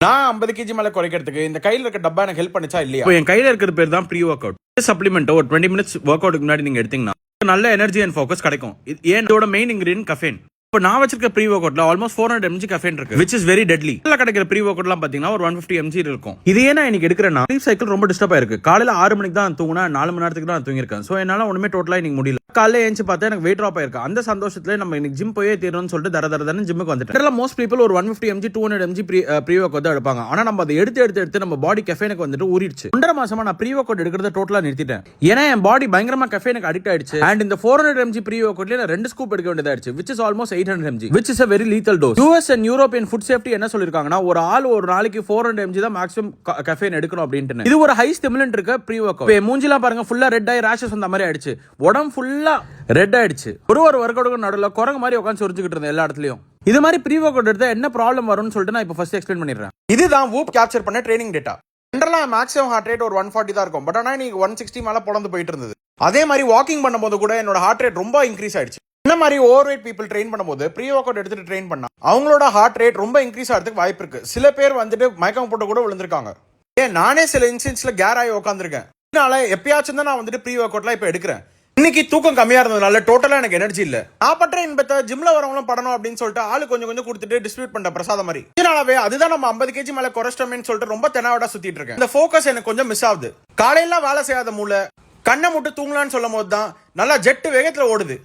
நான் 50 kg மேல குறைக்கிறதுக்கு இந்த கையில இருக்க டப்பா எனக்கு ஹெல்ப் பண்ணிச்சா இல்லையா? இப்போ என் கையில இருக்கிறது பேர் தான் ப்ரீ ஒர்க் அவுட் சப்ளிமெண்ட். ஒரு 20 மினிட்ஸ் ஒர்க் அவுட்டுக்கு முன்னாடி நீங்க எடுத்தீங்கன்னா நல்ல எனர்ஜி அண்ட் ஃபோக்கஸ் கிடைக்கும். ஏன் இதோட மெயின் இன்கிரியன்ட் கஃபேன். இப்போ நான் வச்சிருக்க pre work அவுட்ல almost 400 mg caffeine இருக்கு, which is very deadly. இதுல கிடைக்கிற ப்ரீ ஒர்க் அவுட்லாம் பாத்தீங்கன்னா ஒரு 150 mg இருக்கும். இது ஏன்னா இன்னைக்கு எடுக்கிறேன்னா ஸ்லீப் சைக்கிள் ரொம்ப டிஸ்டர்ப் ஆயிருக்கு. காலையில 6 மணிக்கு தான் தூங்கினா 4 மணி நேரத்துக்கு தான் தூங்கிருக்கேன். சோ என்னால ஒண்ணுமே டோட்டலா இன்னைக்கு முடியல. காலையில ஏஞ்சி பார்த்தா எனக்கு வெயிட் ட்ராப் ஆயிருக்கு. அந்த சந்தோஷத்துல நம்ம இன்னைக்கு ஜிம் போயே தீரணும்னு சொல்லிட்டு தரதரன்னு ஜிம்முக்கு வந்துட்டேன். மோஸ்ட் பீப்பிள் ஒரு 150 mg 200 mg pre workout எடுப்பாங்க. ஆனா நம்ம அதை எடுத்து நம்ம பாடி கஃபேனுக்கு வந்துட்டு ஊறிடுச்சு. 1.5 மாசமா நான் ப்ரீ ஒர்க் அவுட் எடுக்கிறத டோட்டலா நிறுத்திட்டேன். ஏன்னா என் பாடி பயங்கரமா கஃபேனுக்கு அடிக்ட் ஆயிடுச்சு. அண்ட் இந்த 400 mg ப்ரீ ஒர்க் அவுட்ல 2 ஸ்கூப் எடுக்க வேண்டியதாயிடுச்சு, which is almost 800 mg, which is a very lethal dose. US and European food safety என்ன சொல்லிருக்காங்கன்னா ஒரு ஆள் ஒரு நாளைக்கு 400 mg தான் மேக்ஸிமம் கஃபேன் எடுக்கணும் அப்படின்ட்டு. இது ஒரு ஹை ஸ்டிமுலன்ட் இருக்க ப்ரீ ஒர்க் அவுட். மூஞ்சிலாம் பாருங்க ஃபுல்லா ரெட் ஆயி ரேஷஸ் வந்த மாதிரி ஆயிடுச்சு. உடம்பு ஃபுல்லா ரெட் ஆயிடுச்சு. ஒரு ஒர்க் அவுட் நடுவுல குரங்கு மாதிரி உட்கார்ந்து சொரிஞ்சுக்கிட்டு இருந்தேன் எல்லா இடத்துலயும். இது மாதிரி ப்ரீ ஒர்க் அவுட் எடுத்தா என்ன ப்ராப்ளம் வரும்னு சொல்லிட்டு நான் இப்போ ஃபர்ஸ்ட் எக்ஸ்பிளைன் பண்ணிடுறேன். இதுதான் வூப் கேப்சர் பண்ண ட்ரைனிங் டேட்டா. ஜெனரலா மேக்ஸிமம் ஹார்ட் ரேட் ஒரு 140 தான் இருக்கும். பட் ஆனா நீங்க 160 மேல பொளந்து போயிட்டு இருந்தது. அதே மாதிரி வாக்கிங் பண்ணும்போது கூட என்னோட ஹார்ட் ரேட் ரொம்ப இன்க்ரீஸ் ஆயிடுச்சு. இந்த மாதிரி ஓவர் வெயிட் பீப்புள் ட்ரெயின் பண்ணும்போது ப்ரீ ஒர்க் அவுட் எடுத்துட்டு ட்ரெயின் பண்ணா அவங்களோட ஹார்ட் ரேட் ரொம்ப இன்க்ரீஸ் ஆகிறதுக்கு வாய்ப்பு இருக்கு. சில பேர் வந்துட்டு மயக்கம் போட்டு கூட விழுந்திருக்காங்க. நானே சில இன்சிடென்ட்ஸ்ல கேர் ஆகி உட்காந்துருக்கேன். இதனால எப்பயாச்சும் தான் நான் வந்துட்டு ப்ரீ ஒர்க் அவுட்லாம் இப்போ எடுக்கிறேன். இன்னைக்கு தூக்கம் கம்மியா இருந்ததுனால டோட்டலா எனக்கு எனர்ஜி இல்ல. நான் பண்ற இன்பத்தை ஜிம்ல வரவங்களும் படணும் அப்படின்னு சொல்லிட்டு ஆளு கொஞ்சம் கொஞ்சம் கொடுத்துட்டு டிஸ்ட்ரிபியூட் பண்ற பிரசாதம் மாதிரி. இதனாலவே அதுதான் நம்ம 50 kg மேல குறைச்சிட்டோம்னு சொல்லிட்டு ரொம்ப தெனாவடா சுத்திட்டு இருக்கேன். இந்த ஃபோக்கஸ் எனக்கு கொஞ்சம் மிஸ் ஆகுது. காலையில வேலை செய்யாத மூளை கண்ணை முட்டு தூங்கலான்னு சொல்லும் போது தான் நல்லா ஜெட்டு வேகத்துல ஓடுது.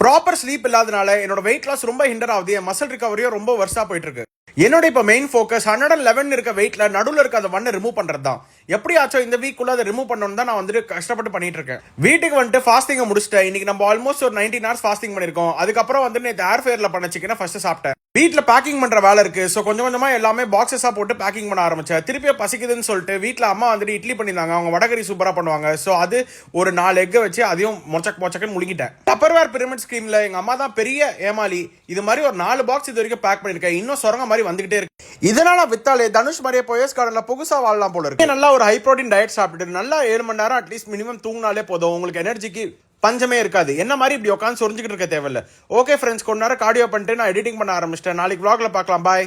ப்ராப்பர் ஸ்லீப் இல்லாதனால என்னோட வெயிட் லாஸ் ரொம்ப ஹிண்டர் ஆகுது. என் மசில் ரிகவரியும் ரொம்ப வர்ஸ்டா போயிட்டு இருக்கு. என்னோட இப்ப மெயின் ஃபோக்கஸ் 111 இருக்க வெயிட்ல நடுவில் இருக்க அந்த 1 ரிமூவ் பண்றது தான். எப்படியாச்சும் இந்த வீக்குள்ள அதை ரிமூவ் பண்ணணும் தான் நான் வந்துட்டு கஷ்டப்பட்டு பண்ணிட்டு இருக்கேன். வீட்டுக்கு வந்துட்டு ஃபாஸ்டிங் முடிச்சிட்டேன். இன்னைக்கு நம்ம ஆல்மோஸ்ட் ஒரு 19 hours ஃபாஸ்டிங் பண்ணிருக்கோம். அதுக்கப்புறம் வந்து நேற்று ஏர் ஃபேர்ல பண்ண சிக்கனை ஃபர்ஸ்ட் சாப்பிட்டேன். வீட்டுல பேக்கிங் பண்ற வேலை இருக்கு. ஸோ கொஞ்சம் கொஞ்சமா எல்லாமே பாக்ஸஸா போட்டு பேக்கிங் பண்ண ஆரம்பிச்சேன். திருப்பியும் பசிக்குதுன்னு சொல்லிட்டு வீட்டுல அம்மா வந்துட்டு இட்லி பண்ணிருந்தாங்க. அவங்க வடகரி சூப்பரா பண்ணுவாங்க. ஸோ அது ஒரு 4 எக் வச்சு அதையும் மொச்சக்கன்னு முழுங்கிட்டேன். டப்பர்வேர் பிரமிட் ஸ்கீம்ல எங்க அம்மா தான் பெரிய ஏமாளி. இது மாதிரி ஒரு 4 பாக்ஸ் இது வரைக்கும் பேக் பண்ணிருக்கேன். இன்னும் சொரங்க மாதிரி வந்துகிட்டே இருக்கு. இதனால வித்தாலே தனுஷ் மாதிரியே போயஸ் கார்டன்ல புதுசா வாழலாம் போல இருக்கு. நல்லா ஒரு ஹை ப்ரோட்டீன் டயட் சாப்பிட்டு நல்லா 7 மணி நேரம் அட்லீஸ்ட் மினிமம் தூங்கினாலே போதும். உங்களுக்கு எனர்ஜிக்கு பஞ்சமே இருக்காது. என்ன மாதிரி இப்படி உட்காந்து சொரிஞ்சுக்கிட்டு இருக்க தேவையில்ல. ஓகே ஃப்ரெண்ட்ஸ், கொஞ்ச நேரம் கார்டியோ பண்ணிட்டு நான் எடிட்டிங் பண்ண ஆரம்பிச்சிட்டேன். நாளைக்கு vlogல பார்க்கலாம். பாய்.